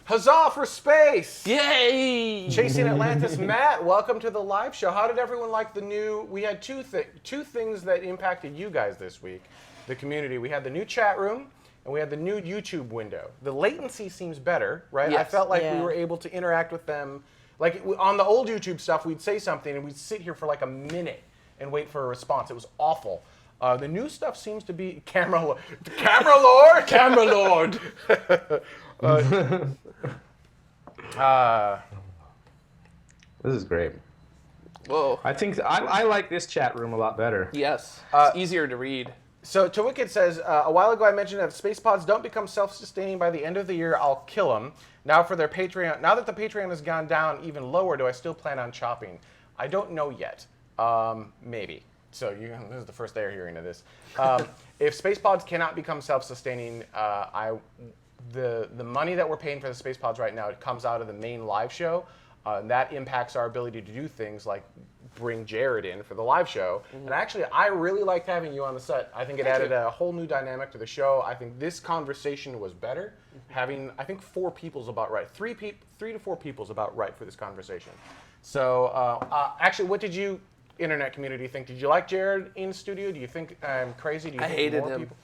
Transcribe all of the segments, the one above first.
Huzzah for space! Yay! Chasing Atlantis, Matt, welcome to the live show. How did everyone like the new? We had two things that impacted you guys this week, the community. We had the new chat room, and we had the new YouTube window. The latency seems better, right? Yes. I felt like we were able to interact with them. Like on the old YouTube stuff, we'd say something, and we'd sit here for like a minute and wait for a response. It was awful. The new stuff seems to be camera lord. Camera Lord! This is great. Whoa. I think I like this chat room a lot better. Yes. It's easier to read. So Wicked says, a while ago I mentioned that if space pods don't become self-sustaining by the end of the year, I'll kill them. Now for their Patreon, now that the Patreon has gone down even lower, do I still plan on chopping? I don't know yet. Maybe. So this is the first day you're hearing of this. If space pods cannot become self-sustaining, the money that we're paying for the space pods right now, it comes out of the main live show. And that impacts our ability to do things like bring Jared in for the live show. And actually, I really liked having you on the set. I think it added a whole new dynamic to the show. I think this conversation was better. Having, I think 4 people's about right. 3 to 4 people's about right for this conversation. So actually, what did you, internet community, think? Did you like Jared in studio? Do you think I'm crazy? Do you I think hated more him. people?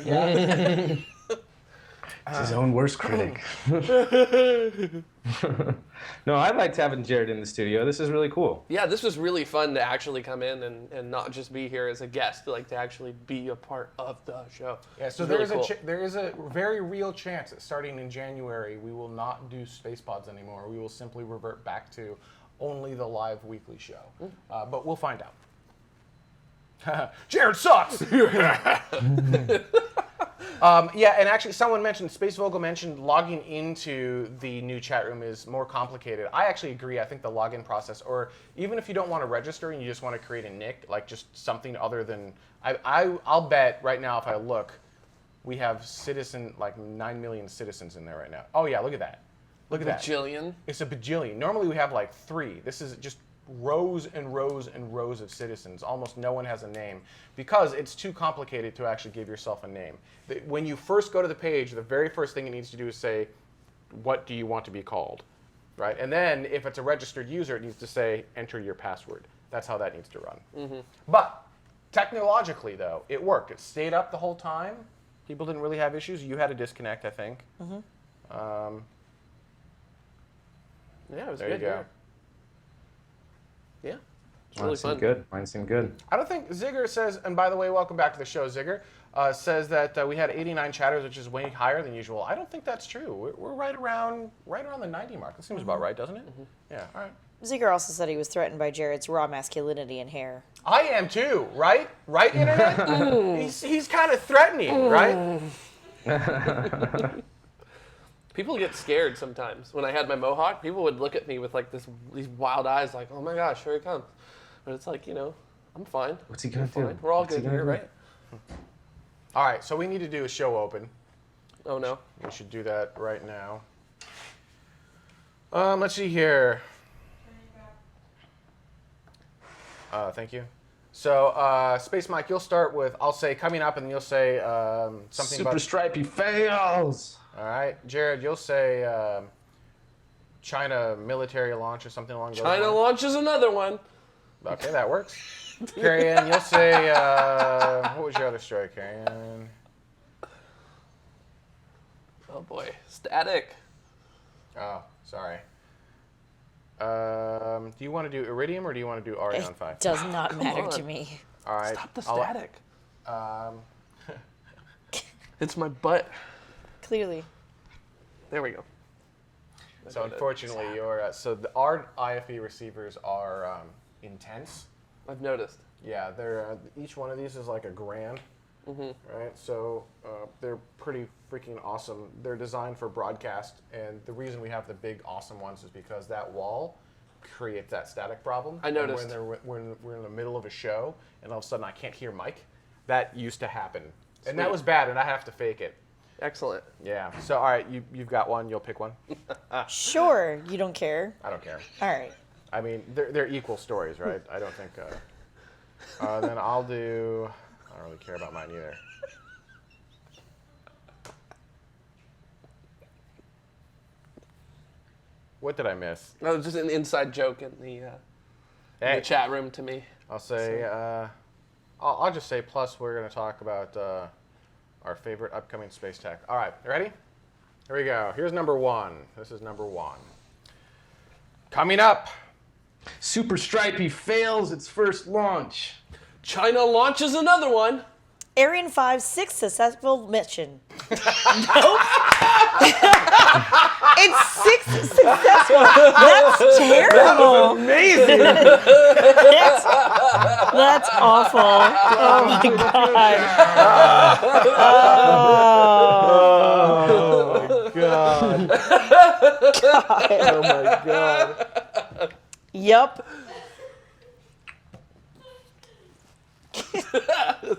Yeah. He's his own worst critic. No, I liked having Jared in the studio. This is really cool. Yeah, this was really fun to actually come in and not just be here as a guest, like to actually be a part of the show. Yeah, so It's really there is a very real chance that starting in January, we will not do space pods anymore. We will simply revert back to only the live weekly show. But we'll find out. Jared sucks! Yeah, and actually someone mentioned, Space Vogel mentioned logging into the new chat room is more complicated. I actually agree. I think the login process, or even if you don't want to register and you just want to create a nick, like just something other than, I'll bet right now if I look, we have like 9 million citizens in there right now. Oh yeah, look at that. Look at that. Bajillion. It's a bajillion. Normally we have like 3. This is just rows and rows and rows of citizens. Almost no one has a name because it's too complicated to actually give yourself a name. When you first go to the page, the very first thing it needs to do is say, what do you want to be called? Right? And then if it's a registered user, it needs to say, enter your password. That's how that needs to run. But technologically, though, it worked. It stayed up the whole time. People didn't really have issues. You had a disconnect, I think. Yeah, it was There good. you go. Yeah. It's Mine really seemed fun. good. Mine seemed good. I don't think Zigger says, and by the way, welcome back to the show, Zigger, says that we had 89 chatters, which is way higher than usual. I don't think that's true. We're right around the 90 mark. That seems about right, doesn't it? Yeah, all right. Ziegler also said he was threatened by Jared's raw masculinity and hair. I am too, right? Right, Internet? he's kind of threatening, right? People get scared sometimes. When I had my mohawk, people would look at me with like these wild eyes, like, "Oh my gosh, here he comes!" But it's like, I'm fine. What's he gonna Fine. do? We're all What's he good gonna here, do? right? All right, so we need to do a show open. Oh no. We should do that right now. Let's see here. Thank you. So, Space Mike, you'll start with, I'll say coming up, and you'll say something Super about... stripey fails. All right. Jared, you'll say China military launch or something along those lines. China launches another one. Okay, that works. Carrie Ann, you'll say, what was your other story, Carrie Ann? Oh boy, static. Oh, sorry. Do you want to do Iridium or do you want to do Ariane It 5? does not matter on. to me. All right. Stop the static. It's my butt. Clearly. There we go. So unfortunately, our IFE receivers are intense. I've noticed. Yeah, they're each one of these is like $1,000. Right, so they're pretty freaking awesome. They're designed for broadcast, and the reason we have the big awesome ones is because that wall creates that static problem. I noticed. And when we're in the middle of a show, and all of a sudden I can't hear Mike. That used to happen, and that Sweet. was bad, and I have to fake it. Excellent. Yeah. So all right, you've got one. You'll pick one. Sure, you don't care. I don't care. All right. I mean, they're equal stories, right? I don't think. Then I'll do. I don't really care about mine either. What did I miss? That was just an inside joke in the chat room to me. I'll say, I'll just say plus we're going to talk about our favorite upcoming space tech. All right, you ready? Here we go. Here's number 1. This is number 1. Coming up. Super Stripey fails its first launch. China launches another one. Ariane 5's sixth successful mission. It's sixth successful. That's terrible. Amazing. That's awful. Oh my god. Oh, God. Oh, my God. Yup.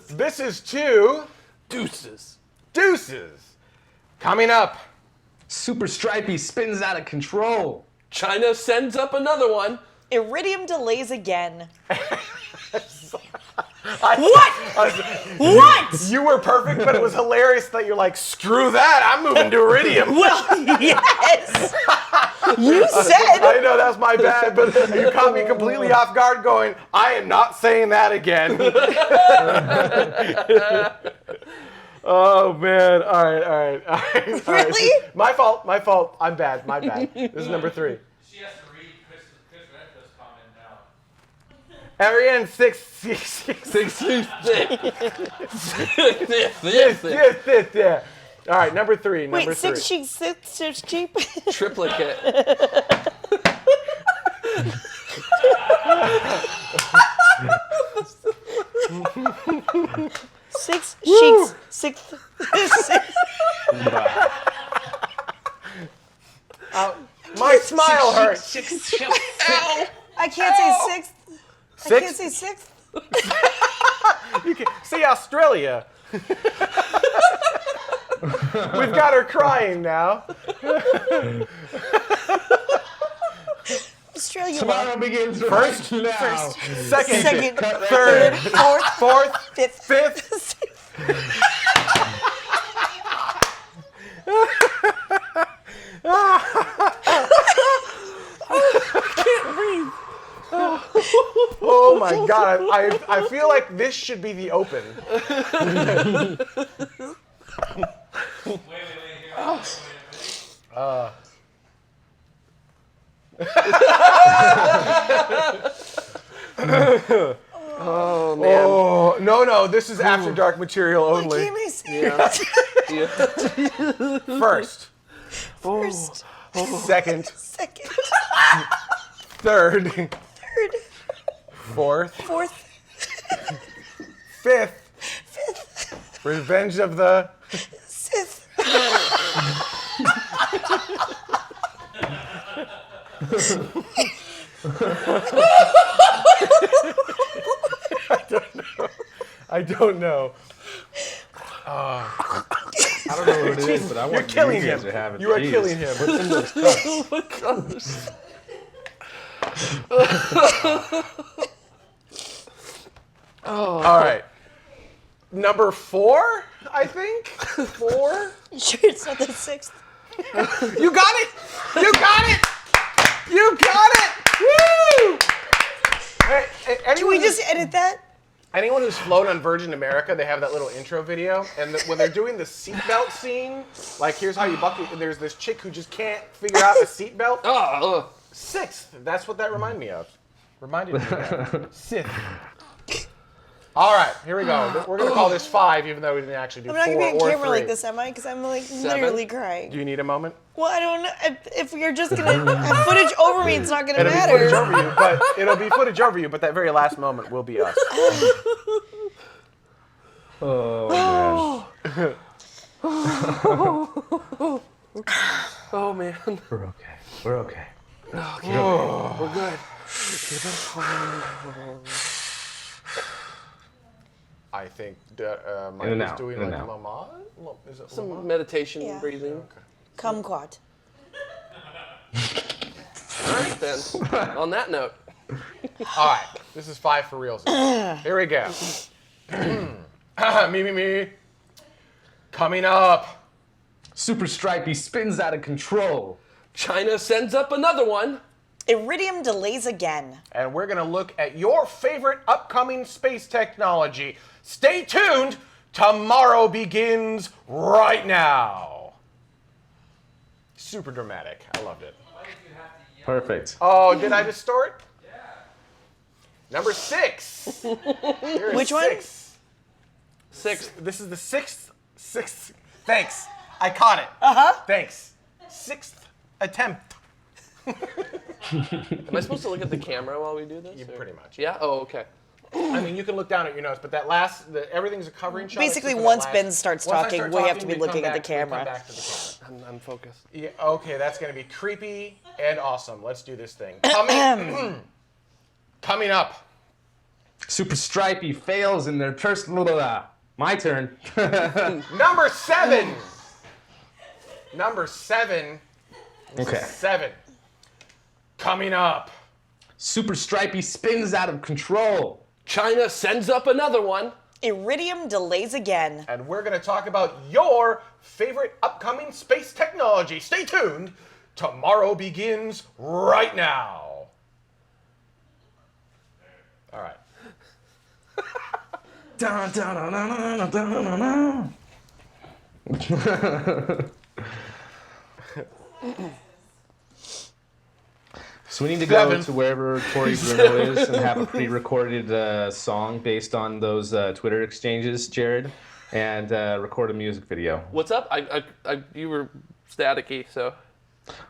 This is 2 Deuces. deuces. Coming up. Super Stripey spins out of control. China sends up another one. Iridium delays again. What? What? You were perfect, but it was hilarious that you're like, screw that, I'm moving to Iridium. Well, yes. You said. I know, that's my bad, but you caught me completely off guard going, I am not saying that again. Oh, man. All right. Really? My fault. I'm bad. My bad. This is number 3. She has to read Chris Redfield's comment now. Ariane 6. Yeah. All right, number 3. Wait, Number 3. six cheap? Triplicate. Six cheeks. Six. My smile hurts. I can't say sixth. I Six? can't say sixth. You can see Australia. We've got her crying now. Australia. Tomorrow begins First, now. Second, Third, third, fourth, fifth. fifth. Oh my God! I feel like this should be the open. Oh man. Oh no! This is after dark material Why only. can't I say that? First, First, second, second, third, third, fourth, fourth, fifth. fifth, Revenge of the. sixth. I don't know. I don't know what it is, but I You're want killing you guys him. to have it. You are Jeez. killing him. Oh my gosh. All right. Number 4, I think. 4. You sure it's not the sixth? You got it! You got it! You got it! Woo! Hey, Can anyone we who's- just edit that? Anyone who's flown on Virgin America, they have that little intro video, and when they're doing the seatbelt scene, like here's how you buckle. And there's this chick who just can't figure out a seatbelt. Oh, 6th. That's what that reminded me of. Reminded me of that. 6th. All right, here we go. We're gonna call this 5, even though we didn't actually do I'm 4 not gonna be on or camera 3. like this, am I? Because I'm like literally crying. Do you need a moment? Well, I don't know. If you're just gonna have footage over me, it's not gonna It'll be footage matter. over you, but it'll be footage over you. But that very last moment will be us. Oh, oh man. man. We're okay. We're okay. We're good. I think In Mike and is out, doing in and like out. Lamaze. Is it Some Lamaze? meditation, Yeah. breathing. Kumquat. All right then. On that note. All right, this is 5 for real. Here we go. Me. Coming up. Super Stripey spins out of control. China sends up another one. Iridium delays again. And we're going to look at your favorite upcoming space technology. Stay tuned. Tomorrow begins right now. Super dramatic. I loved it. Perfect. Oh, did I distort? Yeah. Number 6. Here is Which one? 6. 6. This is the sixth. Thanks. I caught it. Thanks. 6th attempt. Am I supposed to look at the camera while we do this? You or- pretty much. Yeah? Oh, okay. I mean, you can look down at your notes, but that everything's a covering shot. Basically, except for that once last- Ben starts once I talking, start we have to be we come looking at the back- we come camera. back to the camera. I'm focused. Yeah, okay, that's going to be creepy and awesome. Let's do this thing. Coming up. Super Stripey fails in their first. My turn. Number 7. Number 7. Okay. 7. Coming up. Super Stripey spins out of control. China sends up another one. Iridium delays again. And we're going to talk about your favorite upcoming space technology. Stay tuned. Tomorrow begins right now. All right. Dun, dun, dun, dun, dun, dun, dun, dun. So we need to go 7. to wherever Tori Bruno is and have a pre-recorded song based on those Twitter exchanges, Jared, and record a music video. What's up? You were staticky, so.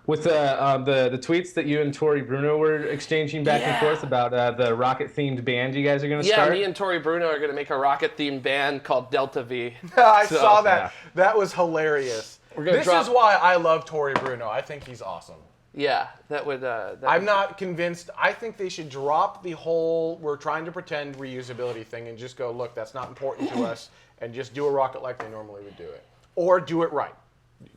With the tweets that you and Tori Bruno were exchanging back and forth about the rocket-themed band you guys are going to Yeah, start. me and Tori Bruno are going to make a rocket-themed band called Delta V. I So, saw that. yeah. That was hilarious. We're gonna This drop- is why I love Tori Bruno. I think he's awesome. Yeah, that would. I'm not convinced. I think they should drop the whole we're trying to pretend reusability thing and just go, look, that's not important to us, and just do a rocket like they normally would do it. Or do it right.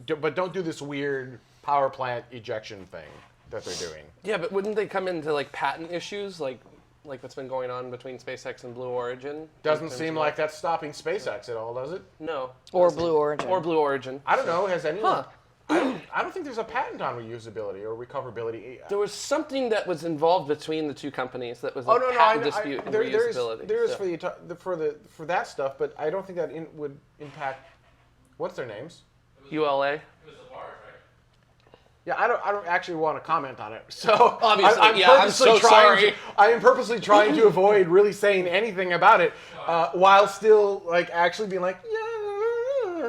But don't do this weird power plant ejection thing that they're doing. Yeah, but wouldn't they come into like patent issues, like what's been going on between SpaceX and Blue Origin? Doesn't seem like that's stopping SpaceX at all, does it? No. Or Blue Origin. Or Blue Origin. I don't know. Has anyone? Huh. I don't think there's a patent on reusability or recoverability. There was something that was involved between the two companies that was Oh a no, patent I, dispute and there is reusability. for that stuff, but I don't think that would impact. What's their names? ULA. It was the bars, right? Yeah, I don't actually want to comment on it. So Obviously, I'm yeah, I'm purposely so trying sorry. I am purposely trying to avoid really saying anything about it, while still like actually being like,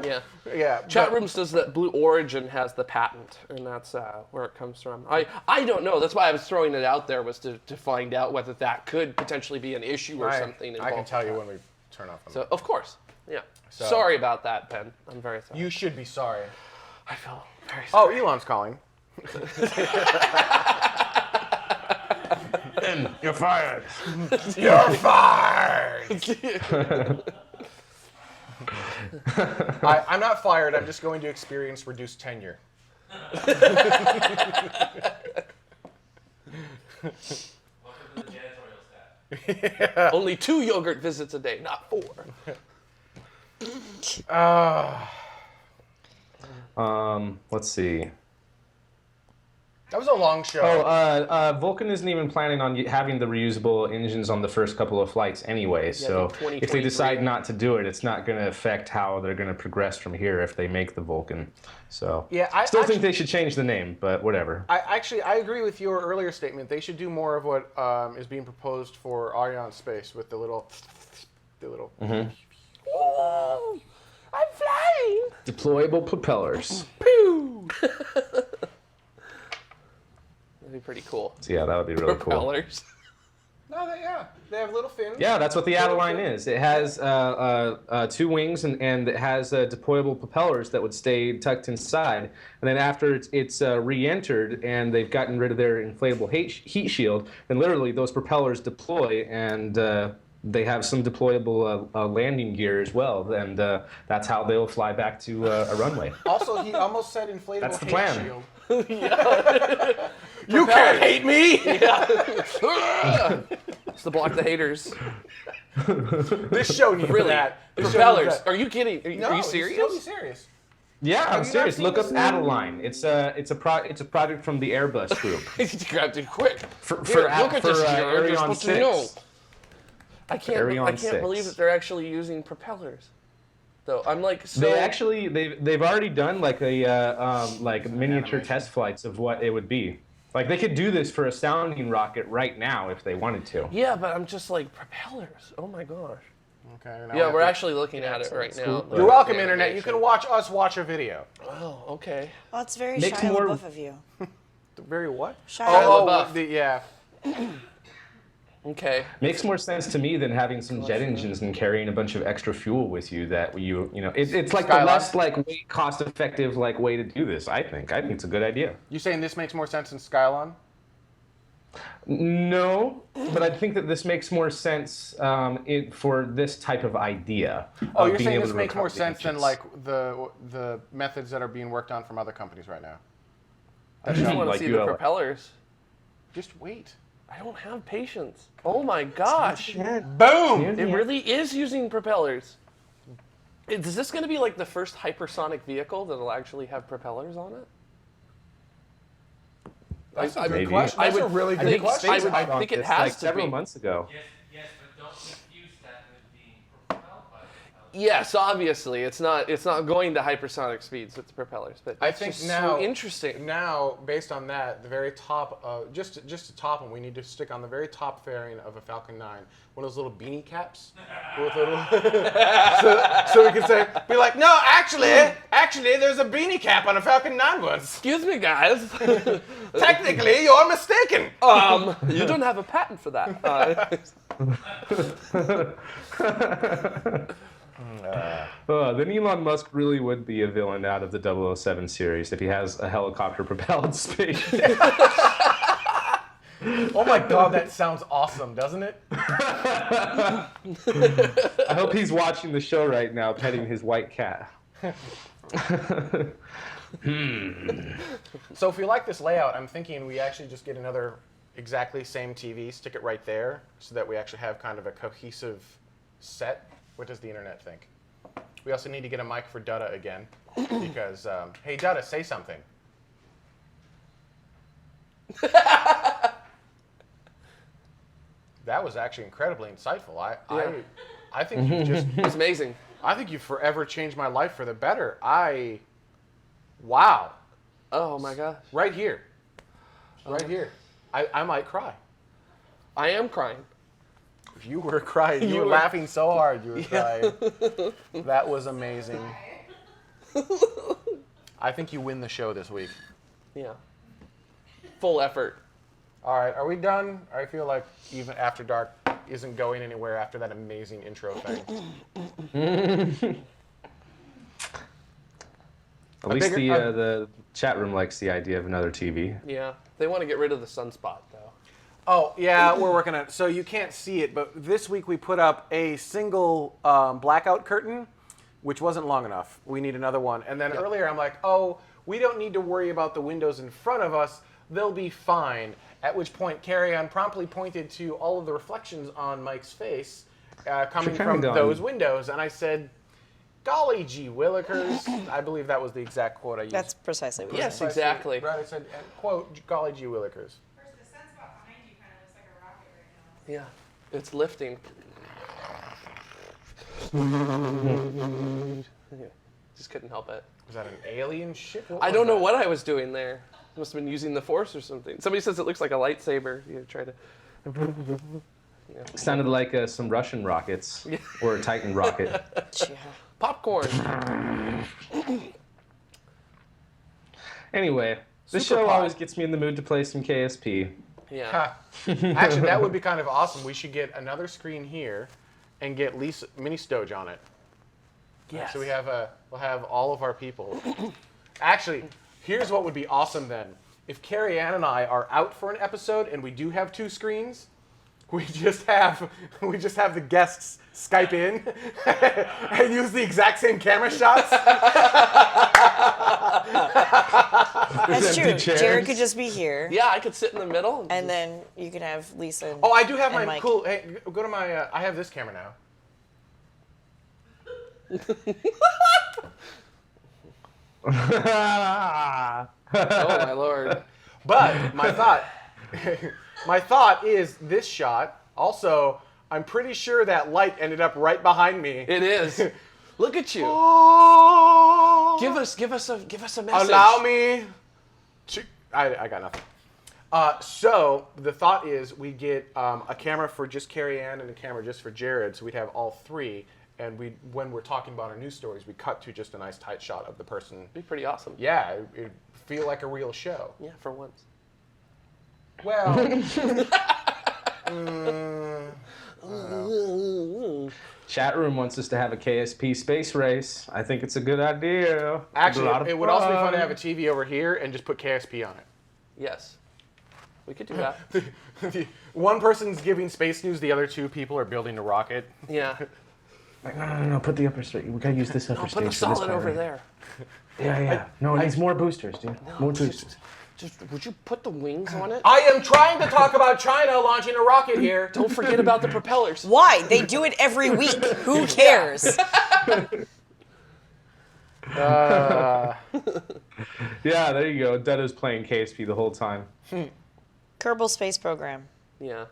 Yeah. yeah. Chat but- room says that Blue Origin has the patent, and that's where it comes from. I don't know. That's why I was throwing it out there, was to find out whether that could potentially be an issue or something. I can involved tell with you that. when we turn off the So, of course. Yeah. So- Sorry about that, Ben. I'm very sorry. You should be sorry. I feel very Oh, sorry. Elon's calling. Ben, you're fired. You're fired. I'm not fired. I'm just going to experience reduced tenure. Welcome to the janitorial staff. Only 2 yogurt visits a day, not 4. Let's see. That was a long show. Vulcan isn't even planning on having the reusable engines on the first couple of flights anyway. So I think if they 2023. decide not to do it, it's not going to affect how they're going to progress from here if they make the Vulcan. So Yeah, I still actually- think they should change the name, but whatever. I agree with your earlier statement. They should do more of what is being proposed for Ariane Space with the little. Oh, I'm flying. Deployable propellers. Pew. That'd be pretty cool. So yeah, that would be really cool. Propellers. No, they have little fins. Yeah, that's what the Adeline is. It has 2 wings and it has deployable propellers that would stay tucked inside. And then after it's re-entered and they've gotten rid of their inflatable heat shield, then literally those propellers deploy and they have some deployable landing gear as well. And that's how they'll fly back to a runway. Also, he almost said inflatable That's the hate plan. shield. You can't hate me. It's to block the haters. This show needs Really? that. This show needs Propellers. that. Are you kidding? Are you No, serious? Totally serious. Yeah, I'm you not serious. seen Look up this? Adeline. It's a project from the Airbus group. You grabbed it quick. For Here, look at this, Jared. You're Ariane supposed 6. to know. I can't Ariane believe 6. that they're actually using propellers. Though I'm like, so They've already done like like miniature animation. test flights of what it would be. Like they could do this for a sounding rocket right now if they wanted to. yeah, but I'm just like propellers. Oh my gosh. Okay. Now Yeah, we're actually looking at it right now. cool. You're welcome, internet. You can watch us watch a video. Oh, okay. Oh, it's very Makes Shia more- LaBeouf of you. Very what? Shia Oh, LaBeouf. Yeah. Okay. Makes more sense to me than having some jet engines and carrying a bunch of extra fuel with you. That it's like Skylab. the less like cost effective like way to do this. I think it's a good idea. You saying this makes more sense than Skylon? No, but I think that this makes more sense for this type of idea. Oh, of you're being saying able this to makes more recover the sense than engines. like the methods that are being worked on from other companies right now. I just want to Like see the ULA. propellers. Just wait. I don't have patience. Oh my gosh. Boom! It really is using propellers. Is this going to be like the first hypersonic vehicle that'll actually have propellers on it? That's a I- good maybe. question. I That's would a really I good think question. I think it It's has like to several be. months ago. Yes, but don't confuse that with being propelled by propellers. Yes, obviously, it's not going to hypersonic speeds with the propellers, but I that's think just now so interesting. Now, based on that, the very top, just to top them, we need to stick on the very top fairing of a Falcon 9 one of those little beanie caps with little, so we can be like, no, actually, there's a beanie cap on a Falcon 9 once. Excuse me, guys. Technically, you're mistaken. You don't have a patent for that. Then Elon Musk really would be a villain out of the 007 series if he has a helicopter-propelled spaceship. Oh my God, that sounds awesome, doesn't it? I hope he's watching the show right now, petting his white cat. So if we like this layout, I'm thinking we actually just get another exactly same TV, stick it right there, so that we actually have kind of a cohesive set. What does the internet think? We also need to get a mic for Dutta again, because, hey Dutta, say something. That was actually incredibly insightful. I think you've just, It's amazing. I think you've forever changed my life for the better. Wow, Oh my gosh. right here, right here. I might cry. I am crying. You were crying. You were laughing so hard. You were crying. That was amazing. I think you win the show this week. Yeah. Full effort. All right, are we done? I feel like even After Dark isn't going anywhere after that amazing intro thing. At least bigger- the chat room likes the idea of another TV. Yeah. They want to get rid of the sunspot, though. Oh, yeah, we're working on it. So you can't see it, but this week we put up a single blackout curtain, which wasn't long enough. We need another one. And then earlier I'm like, oh, we don't need to worry about the windows in front of us. They'll be fine. At which point, Carrie-Ann promptly pointed to all of the reflections on Mike's face coming kinda from gone. those windows. And I said, golly gee willikers. I believe that was the exact quote I used. That's precisely what Yes, it is. exactly. Right, I said, quote, golly gee willikers. First, the sunspot behind you kind of looks like a rocket right now. Yeah. It's lifting. Just couldn't help it. Was that an alien ship? What I was don't know that? what I was doing there. Must have been using the force or something. Somebody says it looks like a lightsaber. You try to. Sounded like some Russian rockets or a Titan rocket. Yeah. Popcorn. Anyway, the Super show pod. always gets me in the mood to play some KSP. Yeah. Ha. Actually, that would be kind of awesome. We should get another screen here and get Lisa Mini Stoge on it. Yes. So we'll have all of our people. Actually, here's what would be awesome then. If Carrie-Ann and I are out for an episode and we do have 2 screens, we just have the guests Skype in and use the exact same camera shots. That's true. empty chairs. Jared could just be here, Yeah, I could sit in the middle. and then you can have Lisa. Oh, I do have And my Mike. cool. Hey, go to my. I have this camera now. Oh my lord. But my thought, my thought is this shot. Also, I'm pretty sure that light ended up right behind me. It is. Look at you. Oh. Give us a message. Allow me to. I got nothing. So the thought is we get a camera for just Carrie Ann and a camera just for Jared, so we'd have all three. And when we're talking about our news stories, we cut to just a nice tight shot of the person. Be pretty awesome. Yeah, it'd feel like a real show. Yeah, for once. Well, Chat room wants us to have a KSP space race. I think it's a good idea. actually, it would also be fun to have a TV over here and just put KSP on it. Yes. We could do that. One person's giving space news, the other two people are building a rocket. Yeah. Like, no, put the upper stage. We gotta use this upper Put stage the for this solid part over right there. Yeah. No, it needs more boosters, dude. More boosters. Just would you put the wings on it? I am trying to talk about China launching a rocket here. Don't forget about the propellers. Why? They do it every week. Who cares? Yeah, there you go. Dedo's playing KSP the whole time. Kerbal Space Program. Yeah.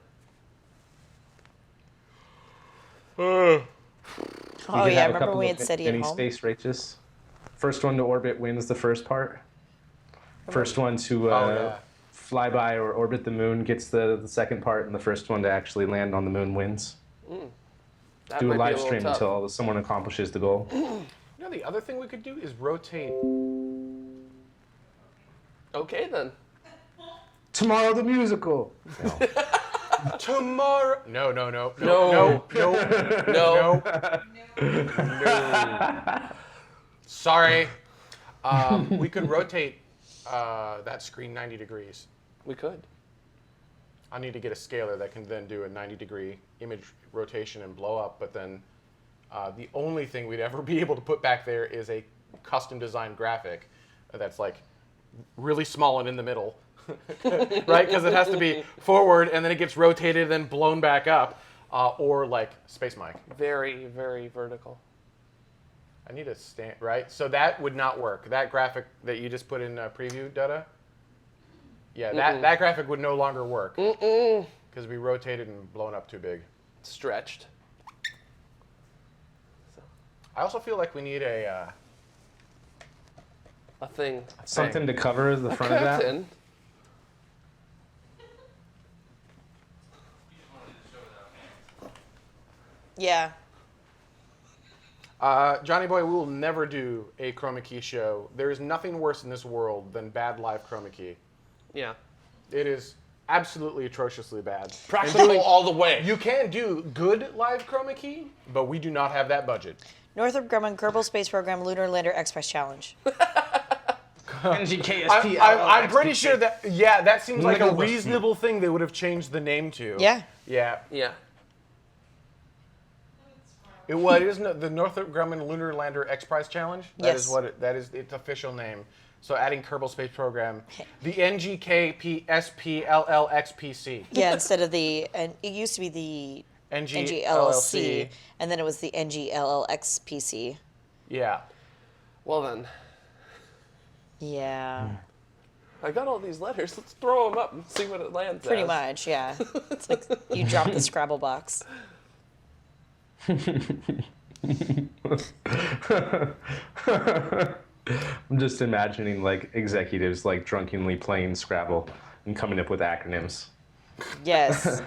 Oh yeah, remember when we had SETI at Any home? space races. First one to orbit wins the first part. First one to fly by or orbit the moon gets the second part, and the first one to actually land on the moon wins. That Do a might be live little stream tough. until someone accomplishes the goal. You know, the other thing we could do is rotate. Okay then. Tomorrow the musical. Tomorrow. No. No. Sorry. We could rotate that screen 90 degrees. We could. I need to get a scaler that can then do a 90-degree image rotation and blow up, but then the only thing we'd ever be able to put back there is a custom designed graphic that's like really small and in the middle. Right? Because it has to be forward and then it gets rotated and then blown back up. Or like Space Mike. Very, very vertical. I need a stand, right? So that would not work. That graphic that you just put in preview, Dada? Yeah, that graphic would no longer work. Because we rotated and blown up too big. Stretched. I also feel like we need a Thing. Something to cover the front of that. Curtain. Yeah. Johnny Boy, we will never do a chroma key show. There is nothing worse in this world than bad live chroma key. Yeah. It is absolutely atrociously bad. Practical all the way. You can do good live chroma key, but we do not have that budget. Northrop Grumman Kerbal Space Program Lunar Lander Express Challenge. I'm pretty sure that, yeah, that seems like a Mega reasonable thing they would have changed the name to. Yeah. Yeah. Yeah. It is the Northrop Grumman Lunar Lander X Prize Challenge. That is Yes. what that is its official name. So adding Kerbal Space Program, the NGKPSPLLXPC. Yeah, instead of the, and it used to be the NGLLC, and then it was the NGLLXPC. Yeah. Well then, Yeah. I got all these letters. Let's throw them up and see what it lands Pretty as. much, yeah. It's like you drop the Scrabble box. I'm just imagining like executives like drunkenly playing Scrabble and coming up with acronyms. Yes.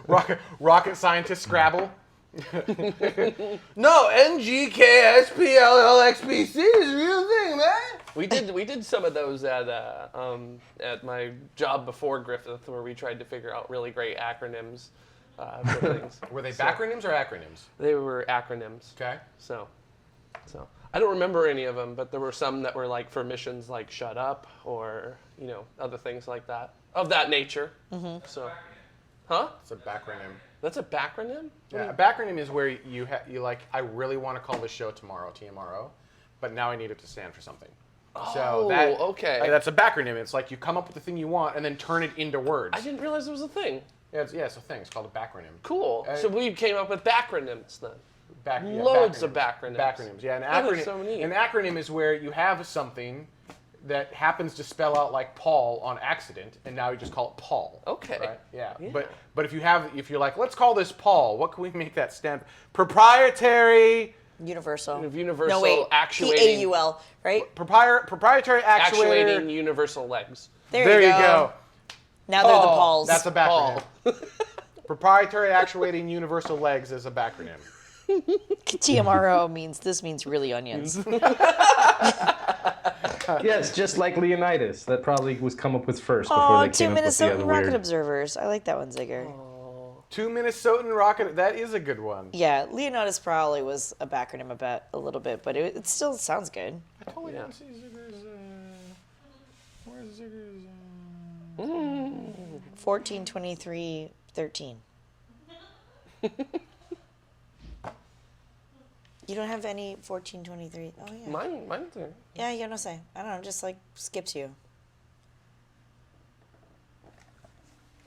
Rocket scientist Scrabble. No, NGKSPLLXPC is a real thing, man. We did some of those at my job before Griffith, where we tried to figure out really great acronyms for things. Were they backronyms or acronyms? They were acronyms. Okay. So I don't remember any of them, but there were some that were like for missions like shut up or other things like that of that nature. Mm-hmm. So, huh? It's a backronym. That's a backronym? Yeah, a backronym is where you like, I really want to call this show tomorrow, TMRO, but now I need it to stand for something. Oh, okay. That's a backronym. It's like you come up with the thing you want and then turn it into words. I didn't realize it was a thing. Yeah, it's a thing. It's called a backronym. Cool. So we came up with backronyms then. Loads of bacronyms. Bacronyms, yeah. That's so neat. An acronym is where you have something that happens to spell out like Paul on accident, and now you just call it Paul. Okay. Right? Yeah. But if you're like, let's call this Paul, what can we make that stand for? Proprietary. Universal. Universal No, wait. actuating. PAUL, right? Proprietary actuator. Actuating universal legs. There you go. Now they're the Pauls. That's a backronym. Proprietary actuating universal legs is a backronym. TMRO means really onions. Yes, just like Leonidas. That probably was come up with first before they Two came up with the Minnesotan other rocket weird. observers. I like that one, Zigger. 2 Minnesotan rocket. That is a good one. Yeah, Leonidas probably was a backronym about a little bit, but it still sounds good. I totally didn't see Zigger's. Where's Zigger's? 14, 23, 13. You don't have any 14, 23. Oh, yeah. Mine's there. Yeah, you don't say. I don't know, just like skips you. I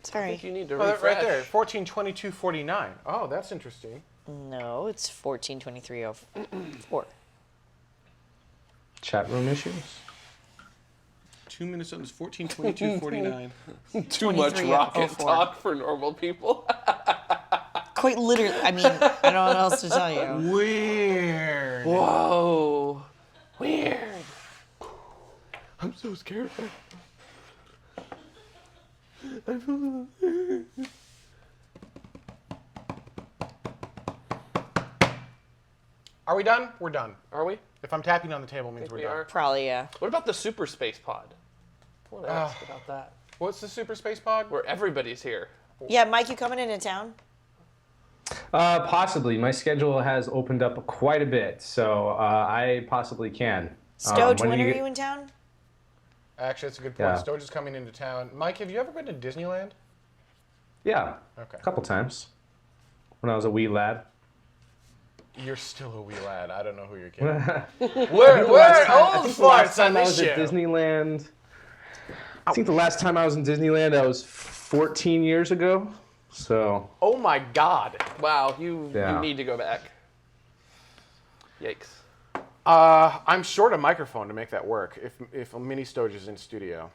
Sorry. think you need to Oh, refresh. right there. 14, 22, 49. Oh, that's interesting. No, it's 14, 23, 04. Chat room issues. 2 Minnesotans, 14, 22, 49. Too much 23, rocket 04. talk for normal people. Quite literally. I mean, I don't know what else to tell you. Weird. Whoa. Weird. I'm so scared. Are we done? We're done. Are we? If I'm tapping on the table, it means Think we're we done. are. Probably, yeah. What about the super space pod? I want to ask about that. What's the super space pod? Where everybody's here. Yeah, Mike, you coming into town? Possibly. My schedule has opened up quite a bit, so I possibly can. Stoge, when are get- you in town? Actually, that's a good point. Yeah. Stoge is coming into town. Mike, have you ever been to Disneyland? Yeah, Okay. a couple times. When I was a wee lad. You're still a wee lad. I don't know who you're kidding. I We're old think the last farts on time I this was at show. Disneyland. I think the last time I was in Disneyland, I was 14 years ago. So Oh my God. Wow, you Yeah. need to go back. Yikes. I'm short a microphone to make that work. If Mini Stoge is in studio.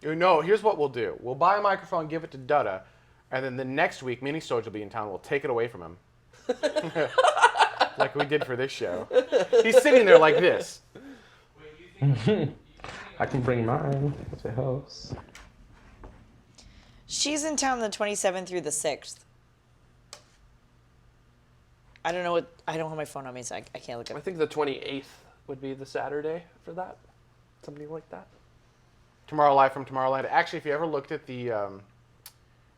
No, here's what we'll do. We'll buy a microphone, give it to Dutta, and then the next week Mini Stoge will be in town. We'll take it away from him, like we did for this show. He's sitting there like this. I can bring mine to host. She's in town the 27th through the 6th. I don't know what. I don't have my phone on me, so I can't look I at. think the 28th would be the Saturday for that. Something like that. Tomorrow Live from Tomorrowland. Actually, if you ever looked at the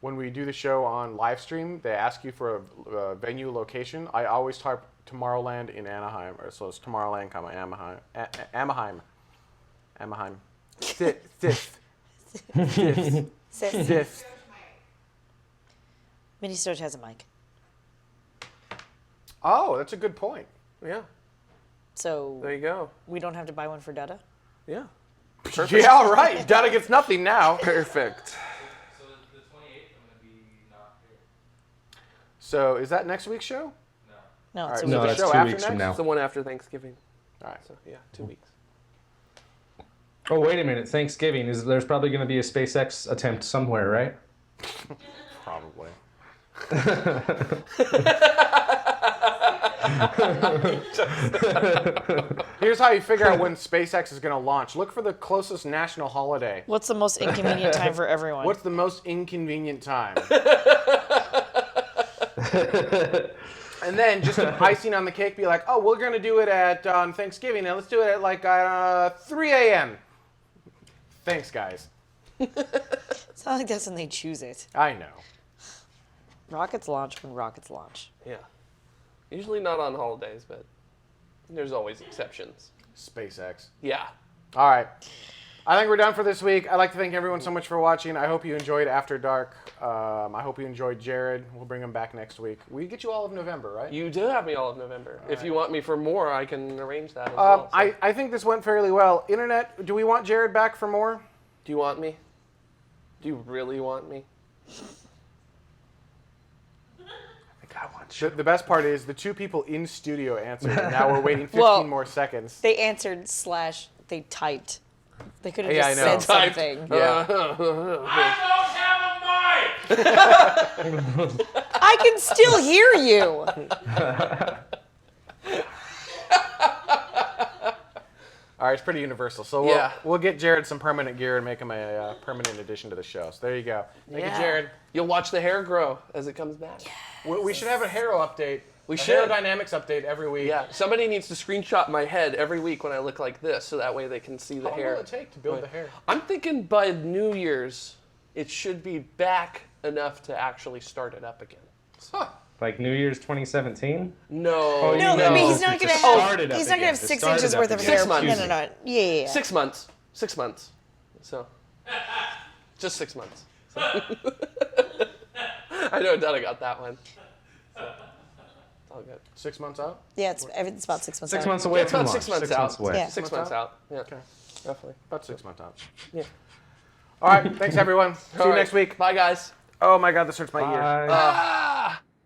when we do the show on live stream, they ask you for a venue location. I always type Tomorrowland in Anaheim, or so it's Tomorrowland, comma Anaheim. Anaheim. Fifth. Fifth. Mini Stoge has a mic, Oh, that's a good point. Yeah. so There you go. we don't have to buy one for Dutta. Yeah. Yeah, all right. Donna gets nothing now. Perfect. So the 28th, I'm going to be not here. So is that next week's show? No, All it's right, a so No, the that's show 2 after weeks from next? now. It's the one after Thanksgiving. All right. So, yeah, 2 weeks. Oh, wait a minute. Thanksgiving. There's probably going to be a SpaceX attempt somewhere, right? Probably. Here's how you figure out when SpaceX is going to launch. Look for the closest national holiday. What's the most inconvenient time for everyone? What's the most inconvenient time? And then just an icing on the cake, be like, oh, we're going to do it on Thanksgiving, and let's do it at like 3 a.m. Thanks, guys. It's not like that's when they choose it. I know. Rockets launch when rockets launch. Yeah. Usually not on holidays, but there's always exceptions. SpaceX. Yeah. All right. I think we're done for this week. I'd like to thank everyone so much for watching. I hope you enjoyed After Dark. I hope you enjoyed Jared. We'll bring him back next week. We get you all of November, right? You do have me all of November. If you want me for more, I can arrange that as well. So. I think this went fairly well. Internet, do we want Jared back for more? Do you want me? Do you really want me? I think got one. The best part is the two people in studio answered, and now we're waiting 15 Well, more seconds. They answered / they typed. They could have Yeah, just I know. said Typed. something. Yeah. I don't have a mic! I can still hear you. All right, it's pretty universal. So Yeah. we'll get Jared some permanent gear and make him a permanent addition to the show. So there you go. Thank you, Jared. You'll watch the hair grow as it comes back. We should have a Hero update. We a should. Aerodynamics update every week. Yeah, somebody needs to screenshot my head every week when I look like this, so that way they can see the How long hair. will it take to build the hair? I'm thinking by New Year's, it should be back enough to actually start it up again. Huh. Like New Year's 2017? No, Oh, No, No, I mean he's not to gonna start have. it up He's not gonna again, have to 6 start inches it up worth of again. hair. 6 months. No. Yeah. 6 months. 6 months. So, just 6 months. So. I know Donna got that one. So, it's all good. 6 months out? Yeah, it's about 6 months. 6 out. months away It's from about launch. 6 months 6 out. months away. Yeah. 6 months out. Yeah, Okay. definitely. About 6 months out. Yeah. All right. Thanks, everyone. See All you right. next week. Bye, guys. Oh, my God. This hurts my ear. Bye. Ah!